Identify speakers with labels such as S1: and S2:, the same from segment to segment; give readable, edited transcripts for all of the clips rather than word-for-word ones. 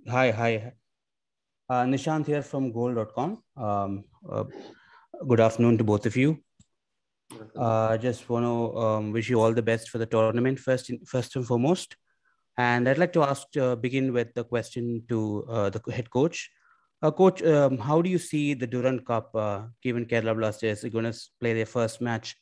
S1: Hi. Nishant here from goal.com. Good afternoon to both of you. Just want to wish you all the best for the tournament first and foremost. And I'd like to begin with the question to the head coach. Coach, how do you see the Durand Cup, given Kerala Blasters are going to play their first match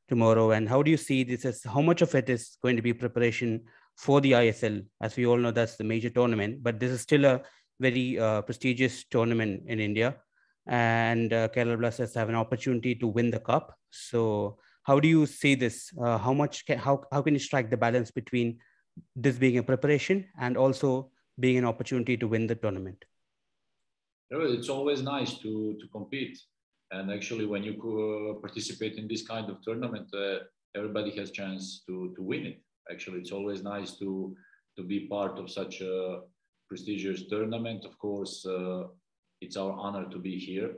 S1: tomorrow? And how do you see this as how much of it is going to be preparation for the ISL? As we all know, that's the major tournament, but this is still a very prestigious tournament in India. And Kerala Blasters have an opportunity to win the cup. So, how do you see this? How can you strike the balance between this being a preparation and also being an opportunity to win the tournament?
S2: It's always nice to compete. And actually, when you participate in this kind of tournament, everybody has chance to win it. Actually, it's always nice to be part of such a prestigious tournament. Of course, it's our honor to be here.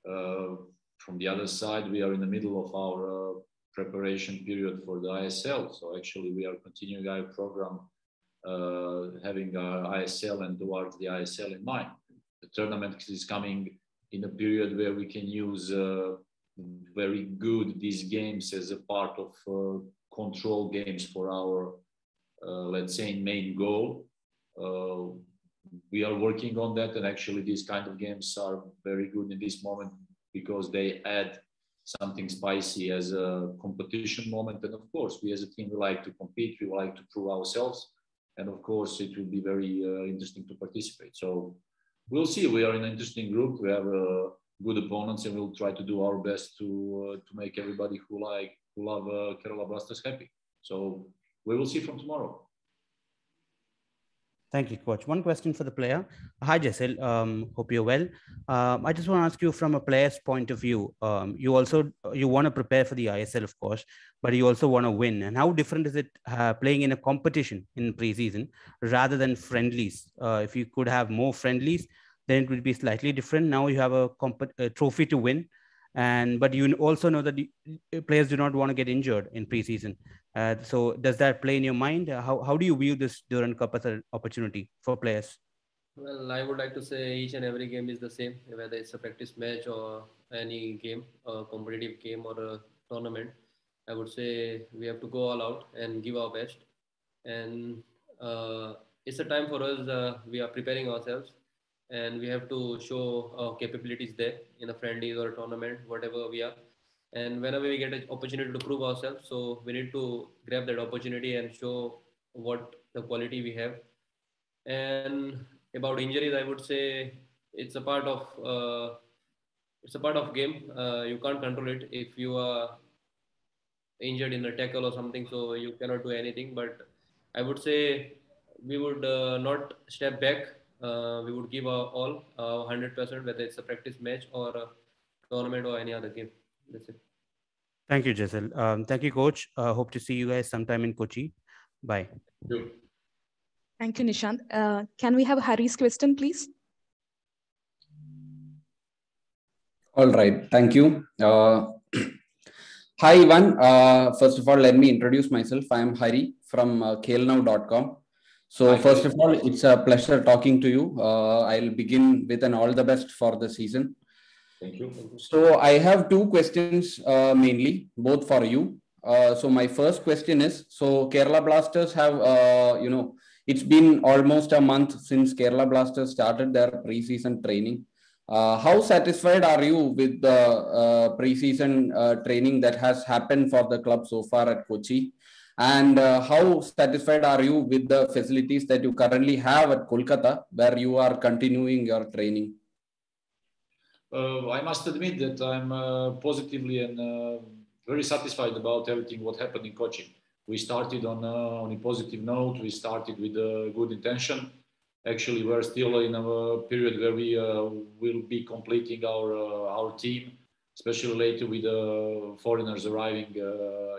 S2: From the other side, we are in the middle of our preparation period for the ISL. So actually, we are continuing our program, having our ISL and towards the ISL in mind. The tournament is coming in a period where we can use very good these games as a part of control games for our, let's say, main goal. We are working on that, and actually these kind of games are very good in this moment because they add something spicy as a competition moment. And of course, we as a team, we like to compete, we like to prove ourselves. And of course, it will be very interesting to participate. So we'll see. We are in an interesting group. We have good opponents, and we'll try to do our best to make everybody who love Kerala Blasters happy. So we will see from tomorrow.
S1: Thank you, coach. One question for the player. Hi, Jessel. Hope you're well. I just want to ask you from a player's point of view. You want to prepare for the ISL, of course, but you also want to win. And how different is it playing in a competition in preseason rather than friendlies? If you could have more friendlies, then it would be slightly different. Now you have a trophy to win, but you also know that the players do not want to get injured in preseason. So does that play in your mind? How do you view this Durand Cup as an opportunity for players?
S3: Well, I would like to say each and every game is the same, whether it's a practice match or any game, a competitive game or a tournament. I would say we have to go all out and give our best. And it's a time for us, we are preparing ourselves and we have to show our capabilities there in a friendlies or a tournament, whatever we are. And whenever we get an opportunity to prove ourselves, so we need to grab that opportunity and show what the quality we have. And about injuries, I would say it's a part of game. You can't control it. If you are injured in a tackle or something, so you cannot do anything. But I would say we would not step back. We would give our all 100%, whether it's a practice match or a tournament or any other game. That's it.
S1: Thank you, Jessel. Thank you, coach. Hope to see you guys sometime in Kochi. Bye.
S4: Thank you, Nishant. Can we have Harry's question, please?
S5: All right. Thank you. Hi, Ivan. First of all, let me introduce myself. I am Hari from KLNow.com. So first of all, it's a pleasure talking to you. I'll begin with an all the best for the season.
S2: Thank you.
S5: So I have two questions mainly, both for you. So my first question is, so Kerala Blasters have, it's been almost a month since Kerala Blasters started their pre-season training. How satisfied are you with the pre-season training that has happened for the club so far at Kochi? And how satisfied are you with the facilities that you currently have at Kolkata, where you are continuing your training?
S2: I must admit that I'm positively and very satisfied about everything what happened in Kochi. We started on a positive note. We started with a good intention. Actually, we're still in a period where we will be completing our team, especially later with foreigners arriving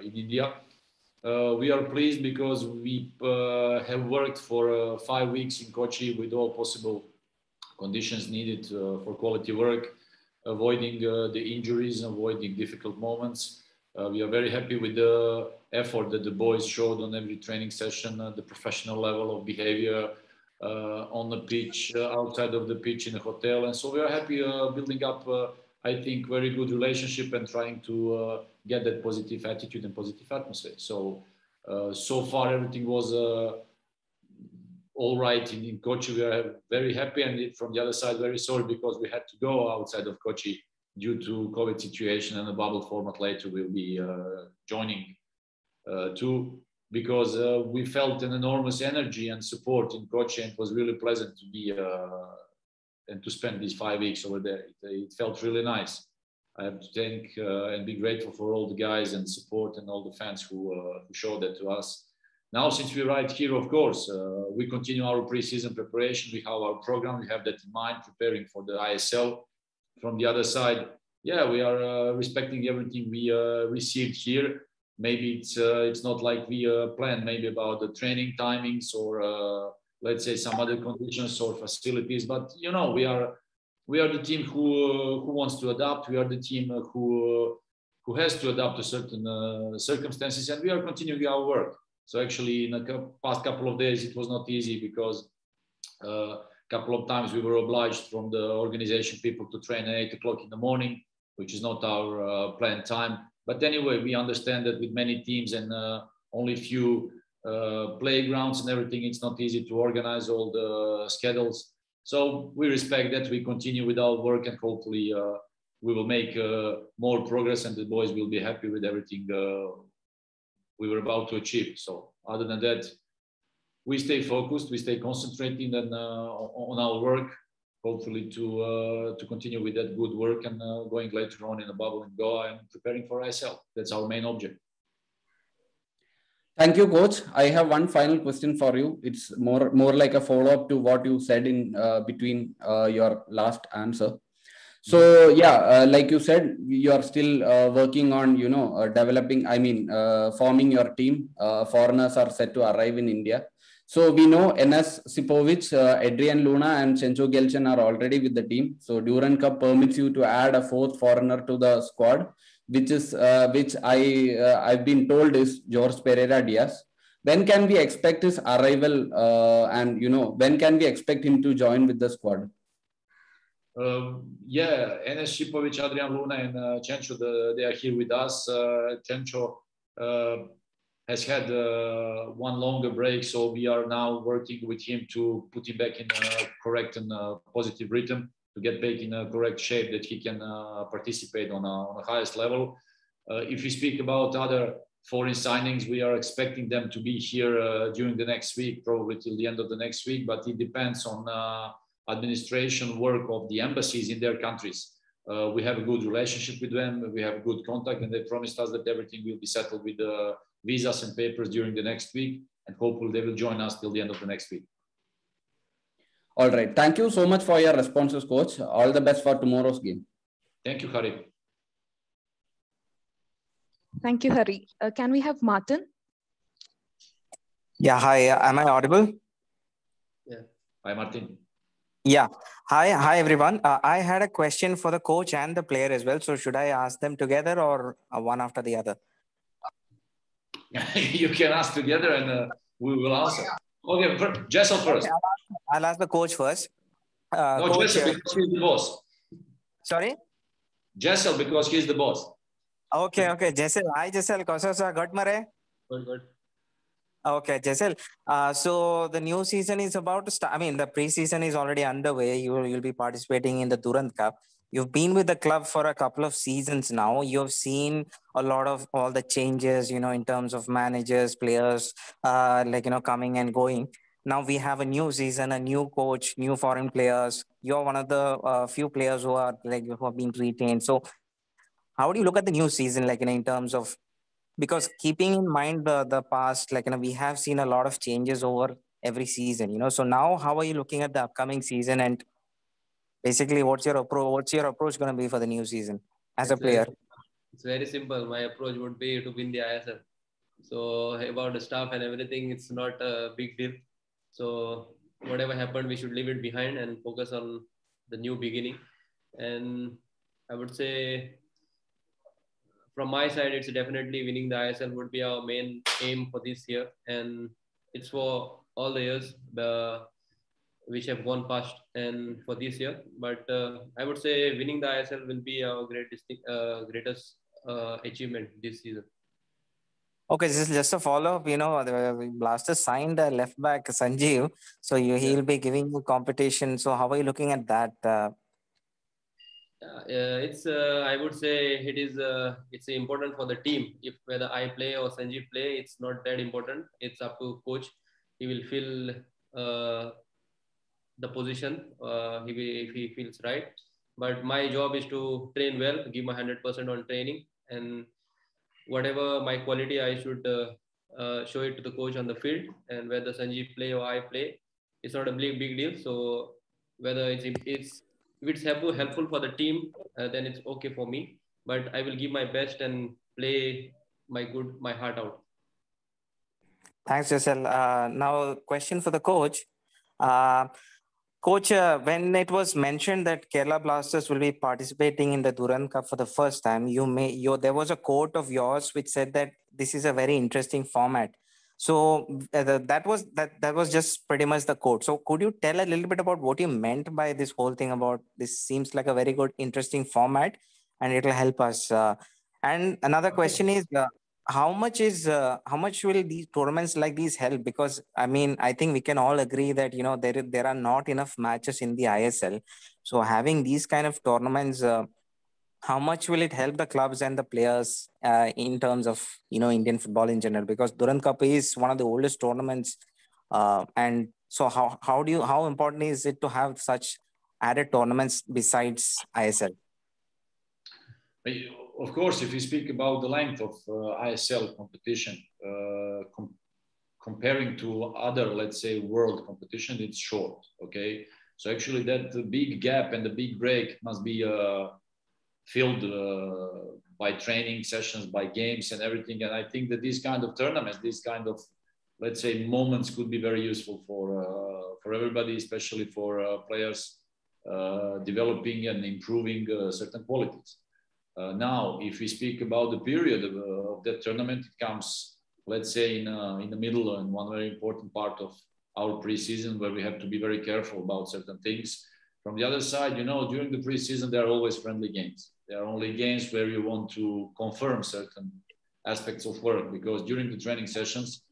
S2: in India. We are pleased because we have worked for 5 weeks in Kochi with all possible conditions needed for quality work, avoiding the injuries, avoiding difficult moments. We are very happy with the effort that the boys showed on every training session, the professional level of behavior, on the pitch, outside of the pitch in a hotel. And so we are happy building up, I think, very good relationship and trying to get that positive attitude and positive atmosphere. So, so far everything was all right in Kochi. We are very happy, and from the other side, very sorry because we had to go outside of Kochi due to COVID situation, and the bubble format later will be joining too, because we felt an enormous energy and support in Kochi, and it was really pleasant to be and to spend these 5 weeks over there. It felt really nice. I have to thank and be grateful for all the guys and support and all the fans who showed that to us. Now, since we're right here, of course, we continue our pre-season preparation. We have our program. We have that in mind, preparing for the ISL. From the other side, yeah, we are respecting everything we received here. Maybe it's not like we planned, maybe about the training timings or let's say some other conditions or facilities. But you know, we are the team who wants to adapt. We are the team who has to adapt to certain circumstances, and we are continuing our work. So actually, in the past couple of days, it was not easy because a couple of times we were obliged from the organization people to train at 8 o'clock in the morning, which is not our planned time. But anyway, we understand that with many teams and only few playgrounds and everything, it's not easy to organize all the schedules. So we respect that. We continue with our work, and hopefully we will make more progress, and the boys will be happy with everything we were about to achieve. So other than that, we stay focused, we stay concentrating on our work, hopefully to continue with that good work and going later on in the bubble in Goa and preparing for ISL. That's our main object.
S5: Thank you, Coach. I have one final question for you. It's more like a follow-up to what you said in between your last answer. So yeah, like you said, you are still working on, developing, forming your team. Foreigners are set to arrive in India. So we know Enes Sipovic, Adrian Luna and Chencho Gelchen are already with the team. So Duran Cup permits you to add a fourth foreigner to the squad, which I've been told is George Pereira Diaz. When can we expect his arrival and when can we expect him to join with the squad?
S2: Yeah, Enes Sipovic, Adrian Luna and Chencho, they are here with us. Chencho has had one longer break, so we are now working with him to put him back in a correct and positive rhythm, to get back in a correct shape that he can participate on the highest level. If we speak about other foreign signings, we are expecting them to be here during the next week, probably till the end of the next week, but it depends on administration work of the embassies in their countries. We have a good relationship with them, we have good contact, and they promised us that everything will be settled with the visas and papers during the next week, and hopefully they will join us till the end of the next week.
S5: All right. Thank you so much for your responses, Coach. All the best for tomorrow's game.
S2: Thank you, Hari.
S4: Thank you, Hari. Can we have Martin?
S6: Yeah, hi. Am I audible?
S2: Yeah. Hi, Martin.
S6: Yeah. Hi, everyone. I had a question for the coach and the player as well. So should I ask them together or one after the other?
S2: You can ask together and we will answer. Okay, Jessel first.
S6: Okay, I'll ask the coach first.
S2: No,
S6: coach,
S2: Jessel, because he's the boss.
S6: Sorry?
S2: Jessel, because he's the boss.
S6: Okay. Jessel. Hi, Jessel. Kaisa sa gat mare?
S3: Good.
S6: Okay, Jessel. So the new season is about to start. I mean, the preseason is already underway. You'll be participating in the Durand Cup. You've been with the club for a couple of seasons now. You've seen a lot of all the changes, in terms of managers, players, coming and going. Now we have a new season, a new coach, new foreign players. You're one of the few players who have been retained. So how do you look at the new season, in terms of, because keeping in mind the past, we have seen a lot of changes over every season, so now how are you looking at the upcoming season, and basically what's your approach going to be for the new season as a player?
S3: It's very simple. My approach would be to win the ISL. So about the staff and everything, it's not a big deal. So whatever happened, we should leave it behind and focus on the new beginning. And I would say, from my side, it's definitely winning the ISL would be our main aim for this year. And it's for all the years. which have gone past and for this year. But I would say winning the ISL will be our greatest achievement this season.
S6: Okay, this is just a follow-up. The Blasters signed a left back Sanjeev, so he'll be giving you competition. So how are you looking at that?
S3: It's I would say it's important for the team. If whether I play or Sanjeev play, it's not that important. It's up to coach. He will fill the position if he feels right. But my job is to train well, give my 100% on training, and whatever my quality, I should show it to the coach on the field. And whether Sanjeev play or I play, it's not a big deal. So whether if it's helpful for the team, then it's okay for me. But I will give my best and play my heart out.
S6: Thanks, Jessel. Now, question for the coach. Coach, when it was mentioned that Kerala Blasters will be participating in the Durand Cup for the first time, there was a quote of yours which said that this is a very interesting format. So that was just pretty much the quote. So could you tell a little bit about what you meant by this whole thing about this seems like a very good, interesting format, and it'll help us. And another question is, how much will these tournaments like these help? Because I think we can all agree that there are not enough matches in the ISL. So having these kind of tournaments, how much will it help the clubs and the players in terms of Indian football in general? Because Durand Cup is one of the oldest tournaments, and so how important is it to have such added tournaments besides ISL?
S2: Of course, if we speak about the length of ISL competition, comparing to other, let's say, world competition, it's short, okay? So actually that the big gap and the big break must be filled by training sessions, by games and everything. And I think that this kind of tournament, this kind of, let's say, moments could be very useful for everybody, especially for players developing and improving certain qualities. Now, if we speak about the period of that tournament, it comes, let's say, in the middle and one very important part of our preseason where we have to be very careful about certain things. From the other side, during the preseason, there are always friendly games. There are only games where you want to confirm certain aspects of work, because during the training sessions,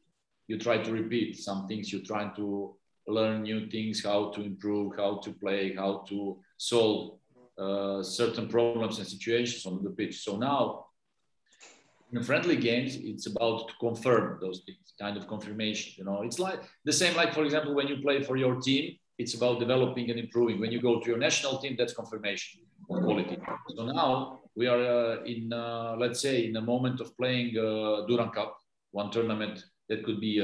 S2: you try to repeat some things, you try to learn new things, how to improve, how to play, how to solve certain problems and situations on the pitch. So now, in the friendly games, it's about to confirm those things, kind of confirmation. It's like the same, like, for example, when you play for your team, it's about developing and improving. When you go to your national team, that's confirmation of quality. So now we are let's say, in the moment of playing Durand Cup, one tournament that could be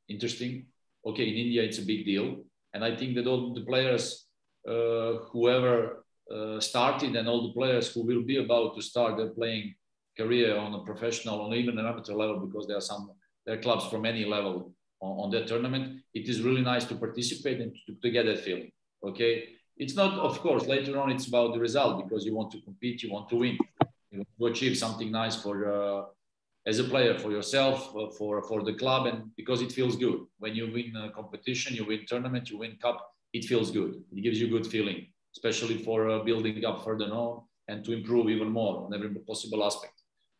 S2: interesting. Okay, in India, it's a big deal. And I think that all the players, whoever started and all the players who will be about to start their playing career on a professional or even an amateur level, because there are clubs from any level on that tournament, it is really nice to participate and to get that feeling. Okay, it's not, of course, later on it's about the result, because you want to compete, you want to win, you want to achieve something nice for as a player, for yourself, for the club, and because it feels good when you win a competition, you win tournament, you win cup, it feels good, it gives you good feeling, especially for building up further on and to improve even more on every possible aspect.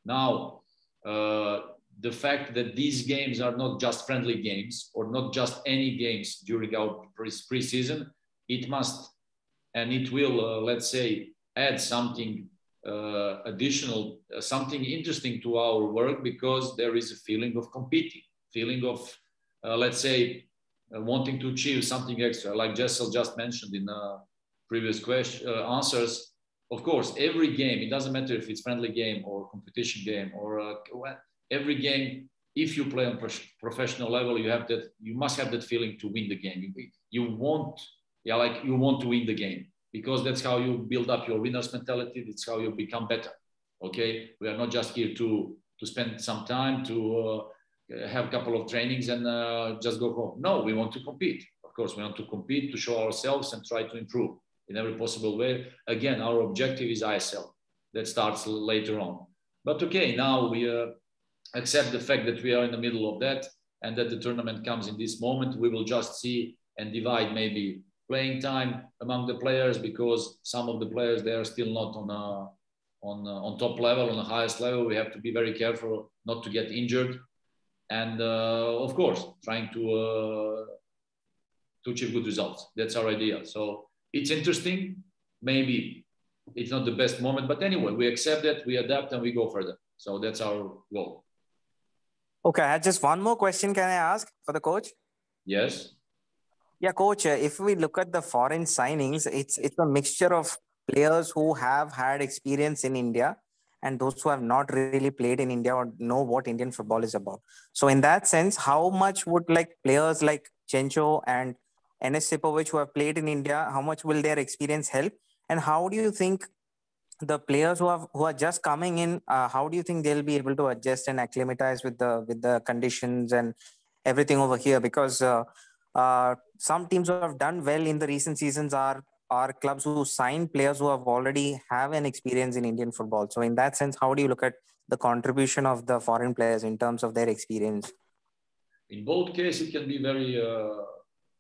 S2: Now, the fact that these games are not just friendly games or not just any games during our preseason, it must and it will, let's say, add something additional, something interesting to our work, because there is a feeling of competing, feeling of, let's say, wanting to achieve something extra, like Jessel just mentioned in previous answers. Of course, every game, it doesn't matter if it's friendly game or competition game or every game, if you play on professional level, you must have that feeling to win the game. You want to win the game, because that's how you build up your winner's mentality. That's how you become better. Okay, we are not just here to spend some time to have a couple of trainings and just go home. No, we want to compete. Of course, we want to compete, to show ourselves and try to improve in every possible way. Again, our objective is ISL. That starts later on. But okay, now we accept the fact that we are in the middle of that and that the tournament comes in this moment. We will just see and divide maybe playing time among the players, because some of the players, they are still not on top level, on the highest level. We have to be very careful not to get injured. And of course, trying to achieve good results. That's our idea. So it's interesting. Maybe it's not the best moment, but anyway, we accept it, we adapt, and we go further. So that's our goal.
S6: Okay, I have just one more question. Can I ask for the coach?
S2: Yes.
S6: Yeah, coach, if we look at the foreign signings, it's a mixture of players who have had experience in India and those who have not really played in India or know what Indian football is about. So in that sense, how much would like players like Chencho and Enes Sipovic who have played in India, how much will their experience help? And how do you think the players who are just coming in, how do you think they'll be able to adjust and acclimatize with the conditions and everything over here? Because some teams who have done well in the recent seasons are clubs who sign players who have already have an experience in Indian football. So in that sense, how do you look at the contribution of the foreign players in terms of their experience?
S2: In both cases, it can be very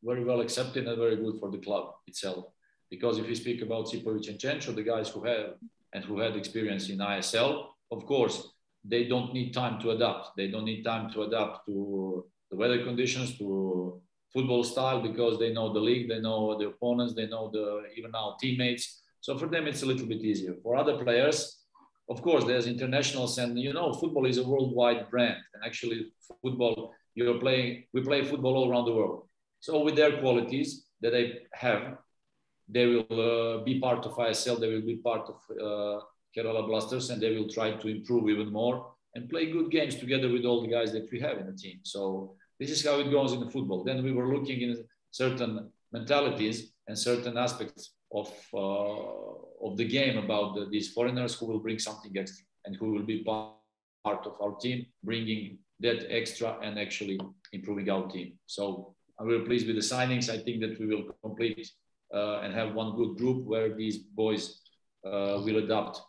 S2: well accepted and very good for the club itself. Because if we speak about Sipovic and Chencho, the guys who had experience in ISL, of course, they don't need time to adapt. They don't need time to adapt to the weather conditions, to football style, because they know the league, they know the opponents, they know even our teammates. So for them, it's a little bit easier. For other players, of course, there's internationals, and football is a worldwide brand. And actually, football, we play football all around the world. So with their qualities that they have, they will be part of ISL, they will be part of Kerala Blasters, and they will try to improve even more and play good games together with all the guys that we have in the team. So this is how it goes in the football. Then we were looking in certain mentalities and certain aspects of the game about these foreigners who will bring something extra and who will be part of our team, bringing that extra and actually improving our team. So I'm very pleased with the signings. I think that we will complete and have one good group where these boys will adapt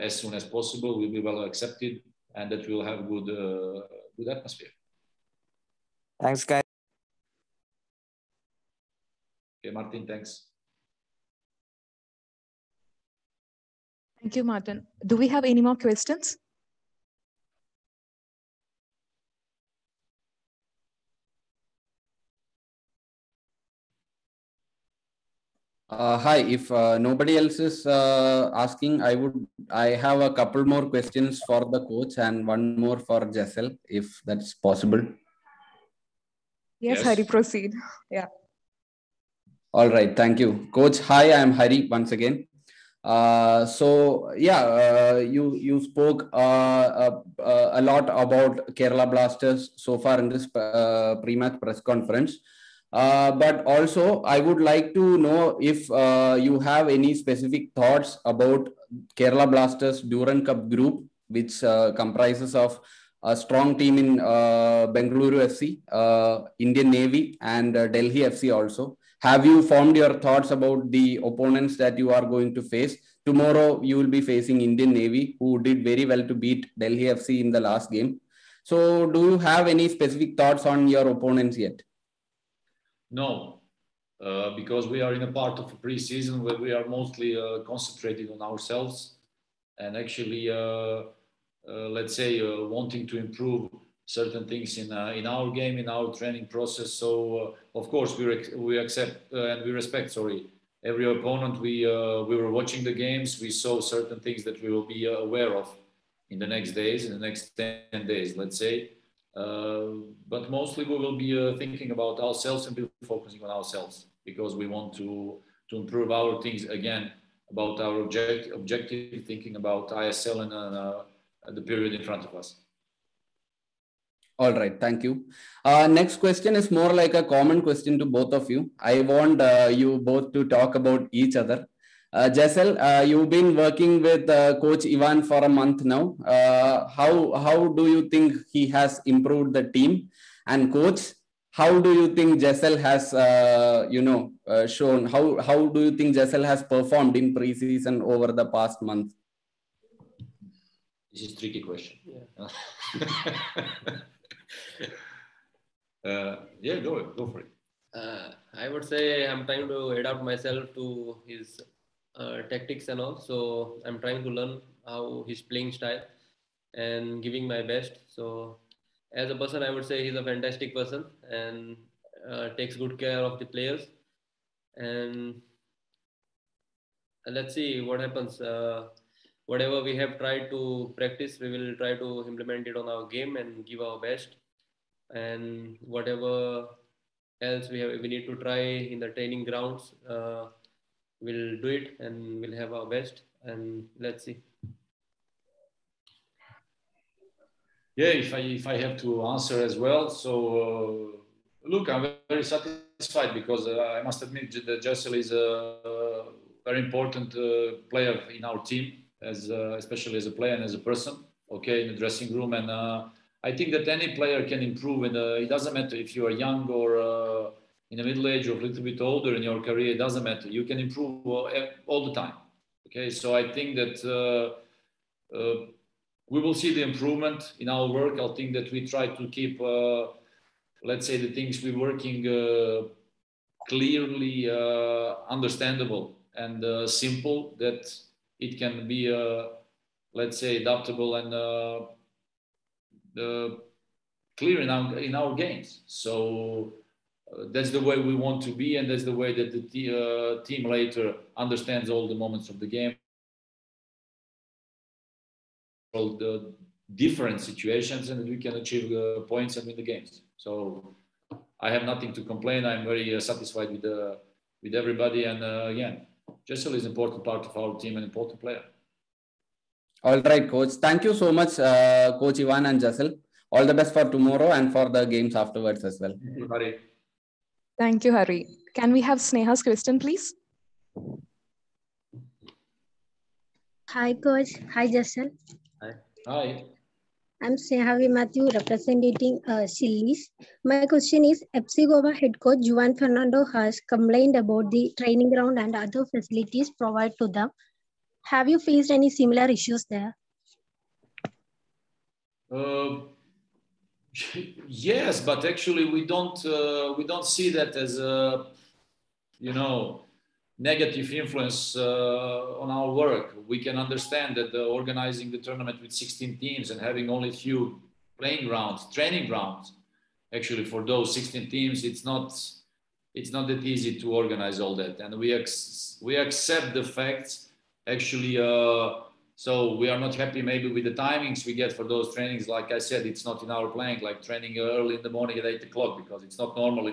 S2: as soon as possible, will be well accepted, and that will have good atmosphere.
S6: Thanks, guys.
S2: Okay, Martin, thanks.
S4: Thank you, Martin. Do we have any more questions?
S5: Hi, if nobody else is asking, I have a couple more questions for the coach and one more for Jessel, if that's possible.
S4: Yes, Hari, proceed. Yeah.
S5: All right, thank you. Coach, hi, I'm Hari once again. You spoke a lot about Kerala Blasters so far in this pre-match press conference. But also, I would like to know if you have any specific thoughts about Kerala Blasters Durand Cup group, which comprises of a strong team in Bengaluru FC, Indian Navy, and Delhi FC also. Have you formed your thoughts about the opponents that you are going to face? Tomorrow, you will be facing Indian Navy, who did very well to beat Delhi FC in the last game. So, do you have any specific thoughts on your opponents yet?
S2: No, because we are in a part of a pre-season where we are mostly concentrated on ourselves and actually, let's say, wanting to improve certain things in our game, in our training process. So, of course, we accept and we respect, every opponent. We were watching the games. We saw certain things that we will be aware of in the next days, in the next 10 days, let's say. But mostly we will be thinking about ourselves and be focusing on ourselves, because we want to improve our things again, about our objective, thinking about ISL and the period in front of us.
S5: All right, thank you. Next question is more like a common question to both of you. I want you both to talk about each other. Jessel, you've been working with Coach Ivan for a month now. How do you think he has improved the team? And Coach, how do you think Jessel has, shown? How do you think Jessel has performed in preseason over the past month?
S2: This is a tricky question.
S3: Yeah.
S2: Yeah, go for it.
S3: I would say I'm trying to adapt myself to his tactics and all. So I'm trying to learn how his playing style and giving my best. So as a person, I would say he's a fantastic person and takes good care of the players. And let's see what happens. Whatever we have tried to practice, we will try to implement it on our game and give our best. And whatever else we need to try in the training grounds, we'll do it and we'll have our best. And let's see.
S2: Yeah, if I have to answer as well, so look, I'm very satisfied because I must admit that Jessel is a very important player in our team, as especially as a player and as a person. Okay, in the dressing room, and I think that any player can improve, and it doesn't matter if you are young or in the middle age or a little bit older in your career. It doesn't matter. You can improve all the time. Okay, so I think that. We will see the improvement in our work. I think that we try to keep, let's say, the things we're working clearly understandable and simple, that it can be, let's say, adaptable and clear in our games. So that's the way we want to be, and that's the way that the team later understands all the moments of the game, all the different situations, and we can achieve points and win the games. So I have nothing to complain. I'm very satisfied with everybody, and again, Jessel is an important part of our team, an important player.
S5: All right, coach. Thank you so much, Coach Ivan and Jessel. All the best for tomorrow and for the games afterwards as well.
S2: Thank you, Hari.
S4: Thank you, Hari. Can we have Sneha's question, please?
S7: Hi, coach. Hi, Jessel.
S2: Hi.
S7: I'm Sneha Matthew representing Chili's. My question is, FC Goa head coach Juan Fernando has complained about the training ground and other facilities provided to them. Have you faced any similar issues there?
S2: Yes, but actually we don't see that as a negative influence on our work. We can understand that organizing the tournament with 16 teams and having only few training grounds, actually for those 16 teams, it's not that easy to organize all that, and we accept the facts. Actually, so we are not happy maybe with the timings we get for those trainings. Like I said, it's not in our plan, like training early in the morning at 8 o'clock, because it's not normal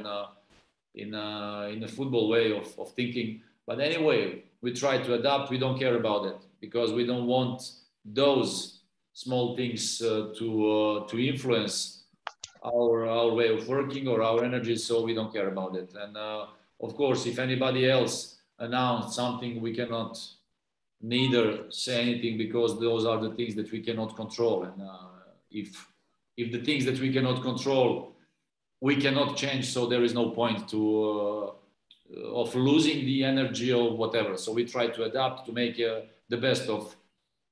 S2: in a football way of thinking. But anyway, we try to adapt. We don't care about it because we don't want those small things to influence our way of working or our energy. So we don't care about it. And of course, if anybody else announced something, we cannot neither say anything, because those are the things that we cannot control. And if the things that we cannot control, we cannot change, so there is no point to of losing the energy or whatever. So we try to adapt to make the best of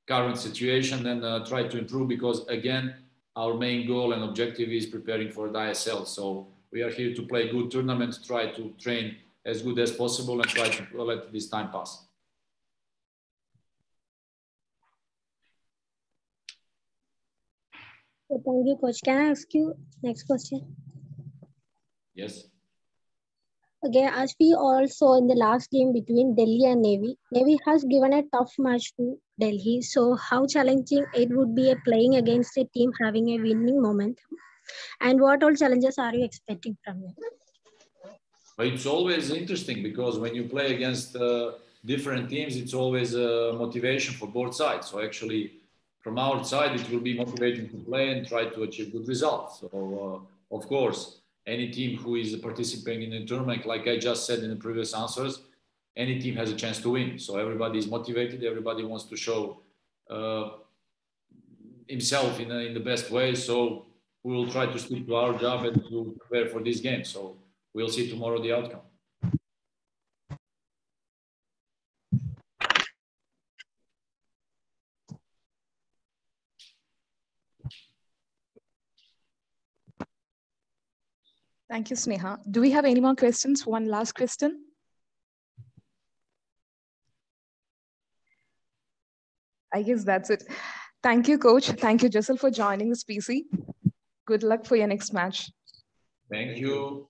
S2: current situation and try to improve, because again, our main goal and objective is preparing for the ISL. So we are here to play good tournaments, try to train as good as possible, and try to let this time pass.
S7: Thank you, coach. Can I ask you next question?
S2: Yes.
S7: Okay, as we all saw in the last game between Delhi and Navy, Navy has given a tough match to Delhi. So how challenging it would be playing against a team having a winning momentum? And what all challenges are you expecting from them?
S2: It's always interesting, because when you play against different teams, it's always a motivation for both sides. So actually, from our side, it will be motivating to play and try to achieve good results. So of course, any team who is participating in the tournament, like I just said in the previous answers, any team has a chance to win. So everybody is motivated. Everybody wants to show himself in the best way. So we will try to stick to our job and to prepare for this game. So we'll see tomorrow the outcome.
S4: Thank you, Sneha. Do we have any more questions? One last question. I guess that's it. Thank you, coach. Thank you, Jessel, for joining this PC. Good luck for your next match.
S2: Thank you.